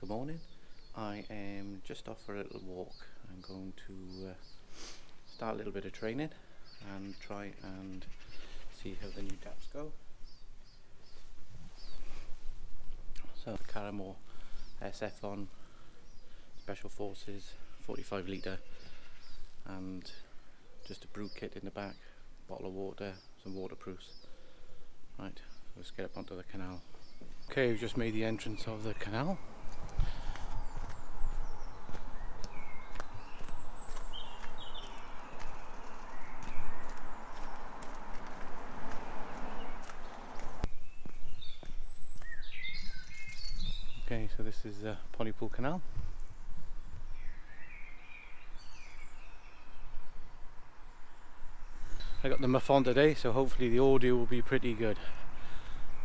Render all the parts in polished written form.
Good morning. I am just off for a little walk. I'm going to start a little bit of training and try and see how the new taps go. So Canal SF on, Special Forces, 45 litre, and just a brew kit in the back, bottle of water, some waterproofs. Right, let's get up onto the canal. Okay, we've just made the entrance of the canal. Okay, so this is Pontypool Canal. I got the muff on today, so hopefully the audio will be pretty good.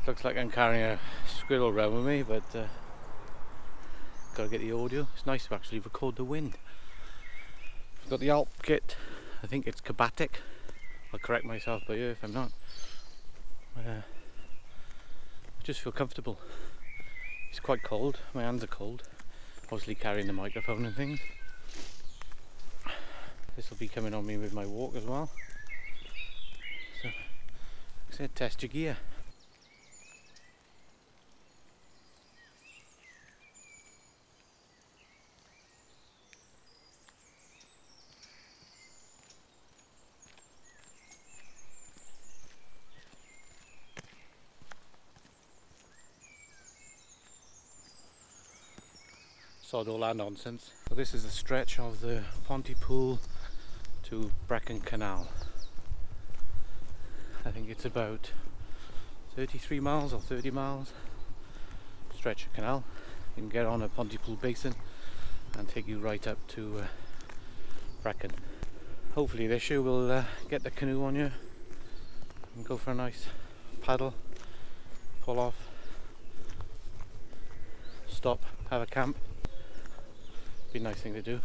Looks like I'm carrying a squirrel around with me, but gotta get the audio. It's nice to actually record the wind. I've got the Alp kit. I think it's Kabatic. I'll correct myself by ear if I'm not. I just feel comfortable. It's quite cold. My hands are cold. Obviously carrying the microphone and things. This will be coming on me with my walk as well. So, like I said, test your gear. Sod all that nonsense. So this is the stretch of the Pontypool to Brecon Canal. I think it's about 33 miles or 30 miles stretch of canal. You can get on a Pontypool basin and take you right up to Brecon. Hopefully this year we'll get the canoe on you and go for a nice paddle, pull off, stop, have a camp. Be a nice thing to do,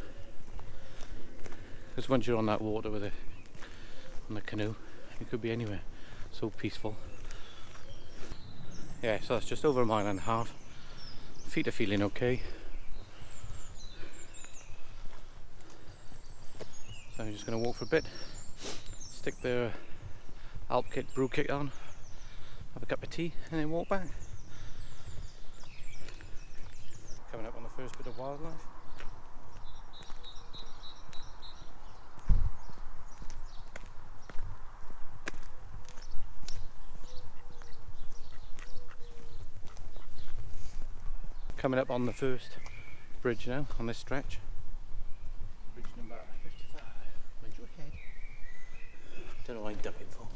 because once you're on that water with it on the canoe, you could be anywhere. So peaceful. Yeah, so that's just over a mile and a half. Feet are feeling okay. So I'm just going to walk for a bit, stick the Alp kit, brew kit on, have a cup of tea, and then walk back. Coming up on the first bit of wildlife. Coming up on the first bridge now, on this stretch. Bridge number 55. Mind your head. Don't know what I'm ducking for.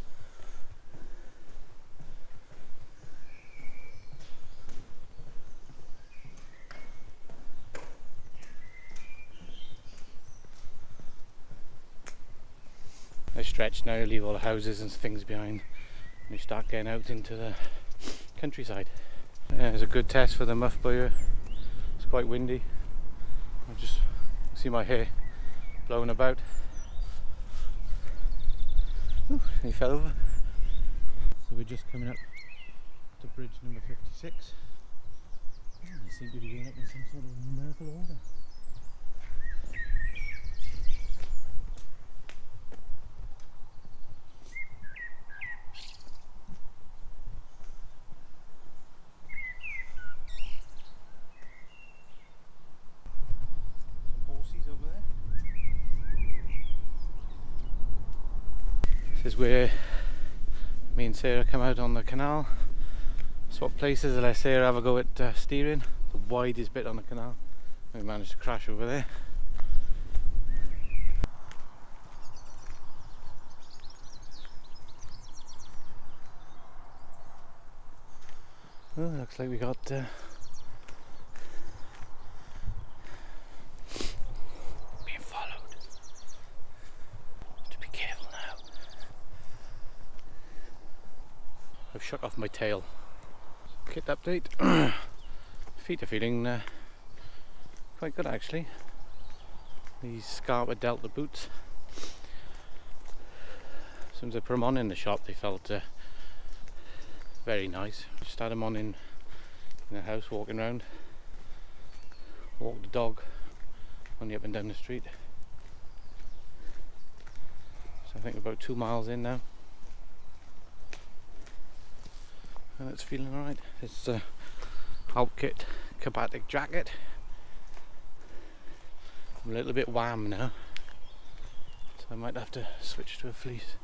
This stretch now, you leave all the houses and things behind and you start getting out into the countryside. Yeah, it's a good test for the muff buoyer. It's quite windy. I just see my hair blowing about. Ooh, he fell over. So we're just coming up to bridge number 56. They seem to be going up in some sort of numerical order. This is where me and Sarah come out on the canal, swap places and let Sarah have a go at steering, the widest bit on the canal. We managed to crash over there. Oh, looks like we got being followed. To be careful now. I've shook off my tail. Kit update. Feet are feeling quite good actually. These Scarpa Delta boots. As soon as I put them on in the shop, they felt very nice. Just had them on in the house walking around. walk the dog only up and down the street. So I think about 2 miles in now, and it's feeling alright. It's Outkit Kabatic jacket. I'm a little bit warm now, so I might have to switch to a fleece.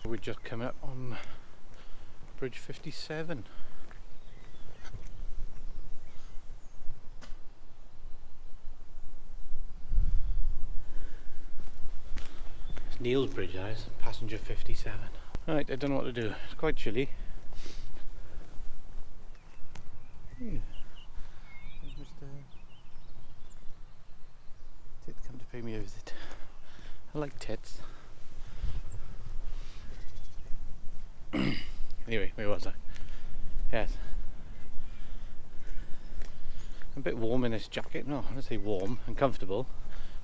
We're just coming up on Bridge 57. It's Neil's Bridge, that is, passenger 57. Right, I don't know what to do. It's quite chilly. Mr. Tit come to pay me a visit. I like tits. Anyway, where was I? Yes. I'm a bit warm in this jacket. No, let's say warm and comfortable.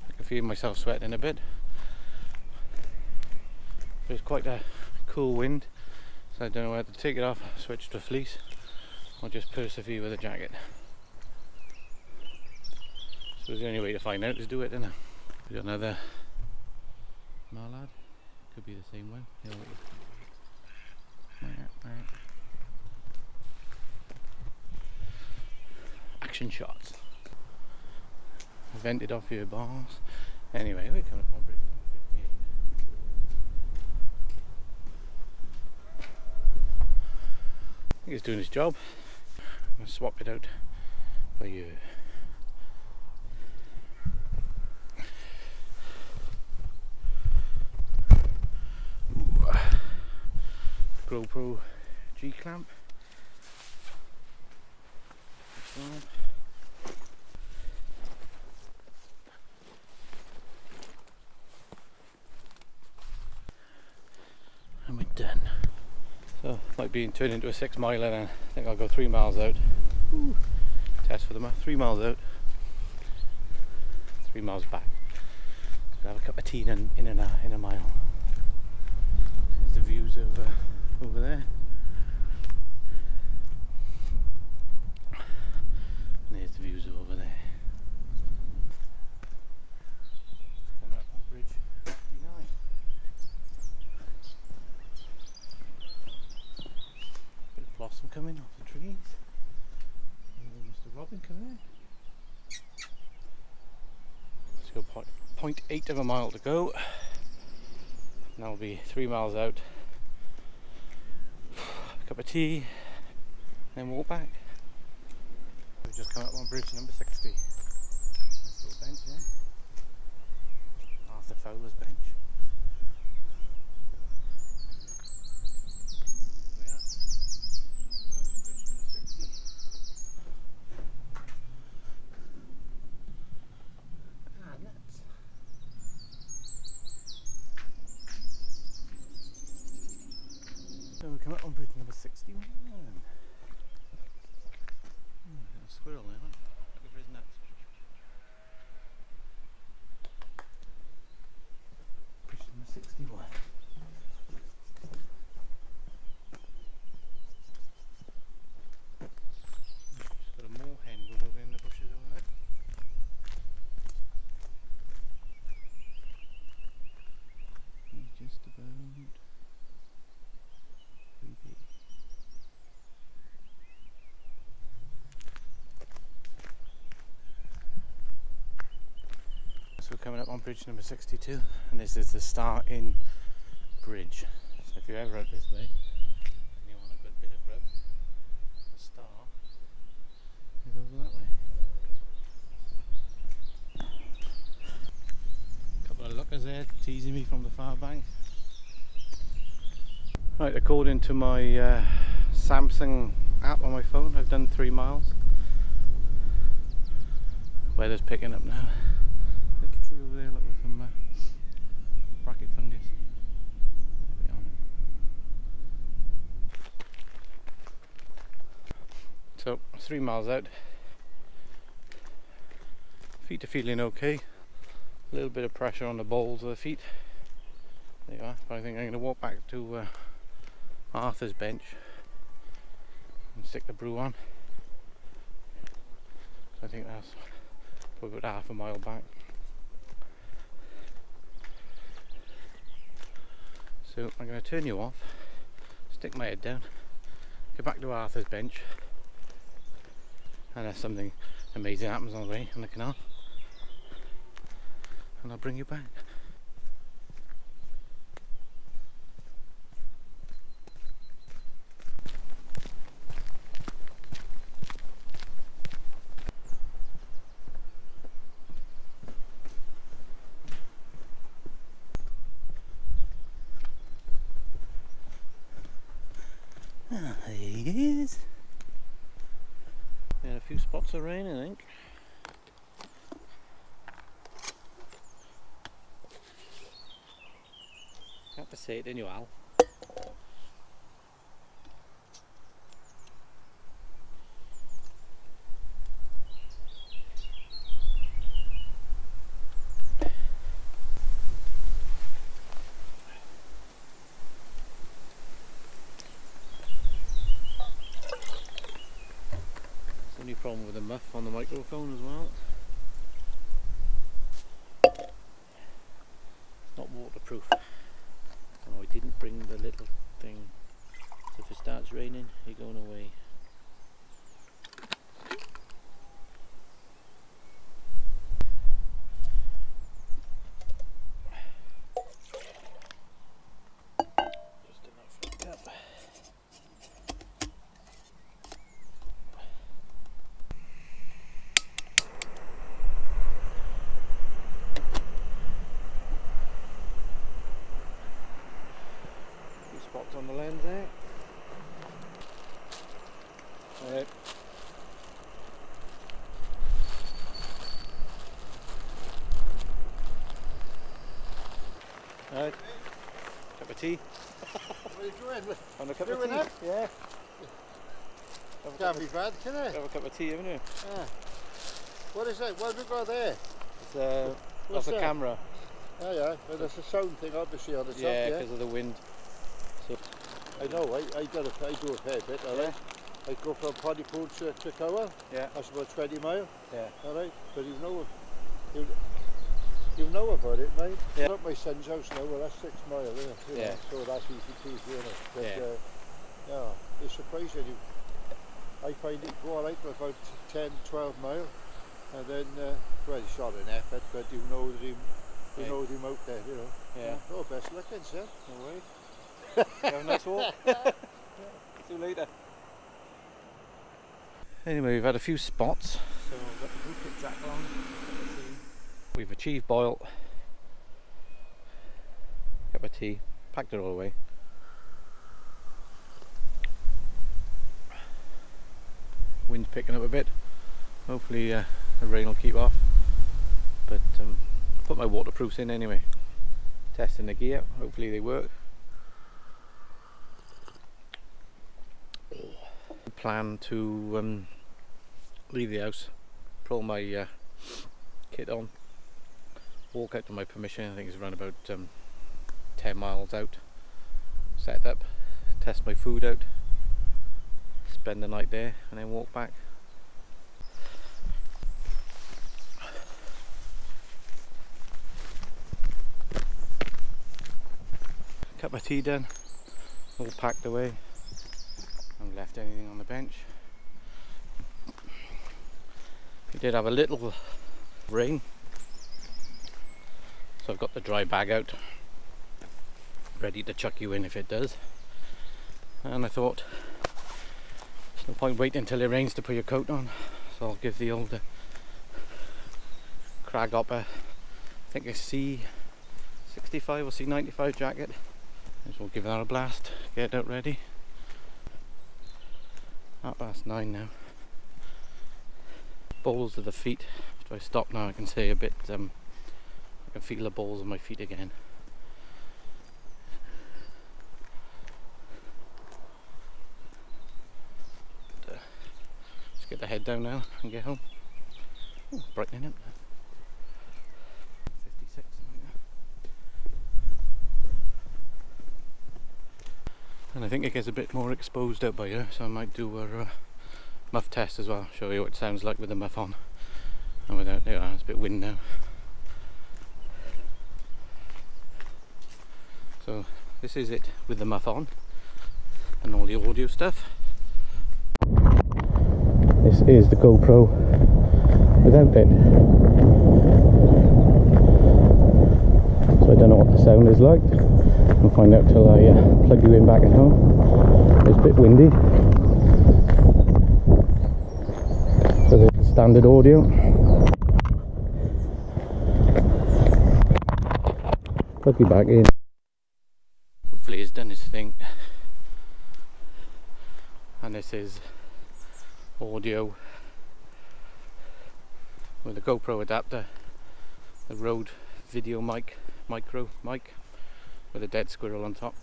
I can feel myself sweating a bit. But it's quite a cool wind, so I don't know whether to take it off, switch to fleece, or just persevere with the jacket. So the only way to find out is do it, isn't it? We got another mallard. Could be the same one. Action shots. Vented off your bars. Anyway, we're coming up on Bridge 58. I think it's doing its job. I'm going to swap it out for you. GoPro G-clamp. And we're done. So, like being turned into a 6 miler then. I think I'll go 3 miles out. Ooh. Test for the math. 3 miles out. 3 miles back. So I'll have a cup of tea in a mile. There's the views of over there. And there's the views of over there. Coming up on Bridge 59. Bit of blossom coming off the trees. Mr. Robin coming in. Let's go 0.8 of a mile to go. And that'll be 3 miles out. Cup of tea, then walk back. We've just come up on bridge number 60. Nice little bench, yeah. Arthur Fowler's bench. Here we are. Bridge number 60. Ah, nuts. So we come up on bridge number 61. A squirrel there, look for his nuts. Bridge number 61. Just got a moorhen going over in the bushes over there. He's just about creepy. So we're coming up on bridge number 62, and this is the Star Inn Bridge. So if you're ever out this way and you want a good bit of grub, the Star is over that way. A couple of lookers there teasing me from the far bank. Right, according to my Samsung app on my phone, I've done 3 miles. Weather's picking up now. Little tree over there, look, with some bracket fungus. There we are. So 3 miles out. Feet are feeling okay. A little bit of pressure on the balls of the feet. There you are. But I think I'm going to walk back to Arthur's bench and stick the brew on. I think that's probably about half a mile back. So I'm going to turn you off, stick my head down, go back to Arthur's bench, unless something amazing happens on the way on the canal, and I'll bring you back. Ah, there he is. We had a few spots of rain, I think. Have to say it, didn't you, Al? Only problem with the muff on the microphone as well. It's not waterproof. Oh, I didn't bring the little thing. So if it starts raining, you're going away. Just enough for the cup. Spots on the lens there. Right. Right. Cup of tea. What are you doing? On a cup Doing of tea. that? Yeah. Can't be bad, can it? Have a cup of tea, haven't you? Yeah. What is that? What have we got there? It's that's a camera. Oh yeah, but there's a sound thing obviously on the top. Yeah, because of the wind. So I know. I do a fair bit. All right. I go from Pontypool to Cower. yeah. That's about 20 miles. Yeah. All right. But you know about it, mate. Yeah. Not my son's house now. Well, that's 6 miles, isn't it? You Yeah. know, so that's easy peasy, isn't it? But, Yeah. yeah. It's surprising. I find it go all right for about 10, 12 miles, and then well, it's not an effort, but you know that you know him out there, you know. Yeah. Oh, best looking, son. No worries. Have a nice walk. See you later. Anyway, we've had a few spots. So I've got the group jack on. We've achieved boil. Cup of tea. Packed it all away. Wind's picking up a bit. Hopefully the rain will keep off. But put my waterproofs in anyway. Testing the gear. Hopefully they work. Plan to leave the house, pull my kit on, walk out to my permission. I think it's around about 10 miles out, set up, test my food out, spend the night there and then walk back. Cup of tea done, all packed away. Haven't left anything on the bench. We did have a little rain, so I've got the dry bag out ready to chuck you in if it does. And I thought there's no point waiting until it rains to put your coat on, so I'll give the old Crag Hopper, I think a C65 or C95 jacket. So we'll give that a blast, get it out ready. 9:30 now. Balls of the feet. After I stop now I can see a bit, I can feel the balls of my feet again. But, let's get the head down now and get home. Oh, brightening up. 56 something like that. And I think it gets a bit more exposed out by here, so I might do a muff test as well, show you what it sounds like with the muff on. And without there, it's a bit wind now. So this is it with the muff on and all the audio stuff. This is the GoPro without it. So I don't know what the sound is like. I'll find out till I plug you in back at home. It's a bit windy. So there's the standard audio. Plug you back in. Hopefully it's done its thing. And this is audio with a GoPro adapter, the Rode video micro mic with a dead squirrel on top.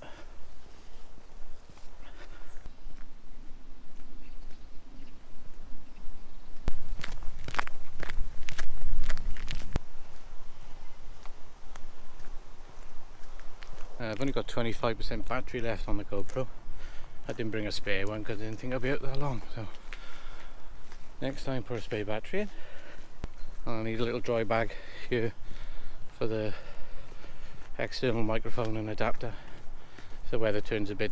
I've only got 25% battery left on the GoPro. I didn't bring a spare one because I didn't think I'd be out that long, so next time put a spare battery in. I'll need a little dry bag here for the external microphone and adapter, so the weather turns a bit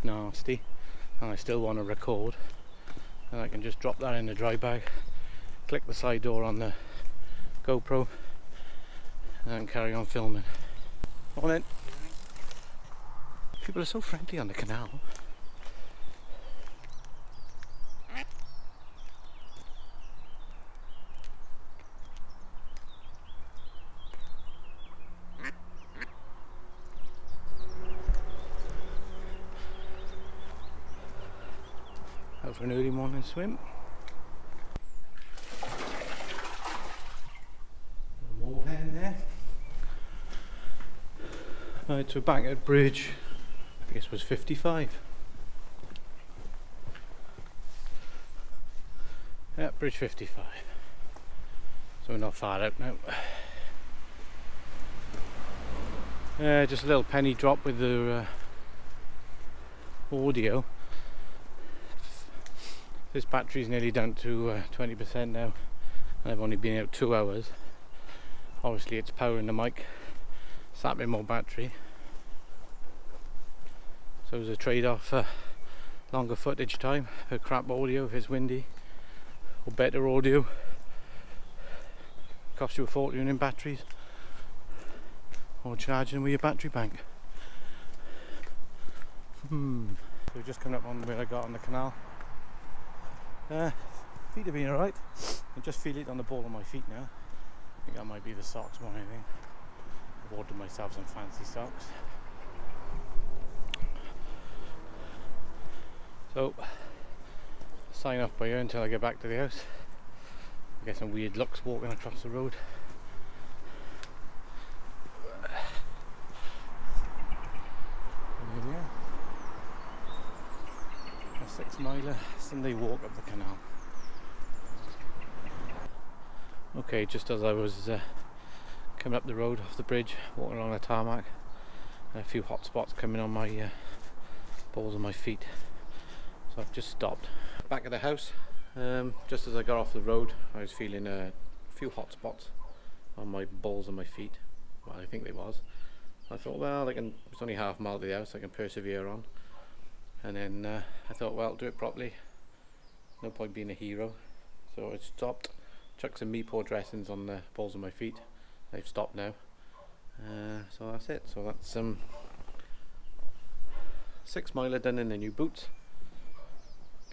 nasty and I still want to record, and I can just drop that in the dry bag, click the side door on the GoPro and then carry on filming. Come on then. People are so friendly on the canal. Out for an early morning swim. More hen there. Right, so back at bridge, I guess it was 55. Yeah, bridge 55. So we're not far out now. Just a little penny drop with the audio. This battery's nearly down to 20% now, and I've only been out 2 hours. Obviously it's powering the mic, sapping more battery. So there's a trade-off for longer footage time, for crap audio if it's windy, or better audio. Costs you a fortune in batteries, or charging with your battery bank. So we're just coming up on where I got on the canal. Feet have been alright. I just feel it on the ball of my feet now. I think that might be the socks more than anything. I've ordered myself some fancy socks. So, sign off by here until I get back to the house. I get some weird looks walking across the road. And here we are. A 6 miler Sunday walk up the canal. Okay, just as I was coming up the road off the bridge, walking along the tarmac, and a few hot spots coming on my balls of my feet. So I've just stopped. Back at the house, just as I got off the road, I was feeling a few hot spots on my balls of my feet. Well, I think they was. I thought, well, it's only half a mile to the house, I can persevere on. And then I thought, well, do it properly. No point being a hero. So I stopped, chucked some Meepor dressings on the balls of my feet. They've stopped now. So that's it. So that's 6 miler done in the new boots.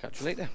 Catch you later.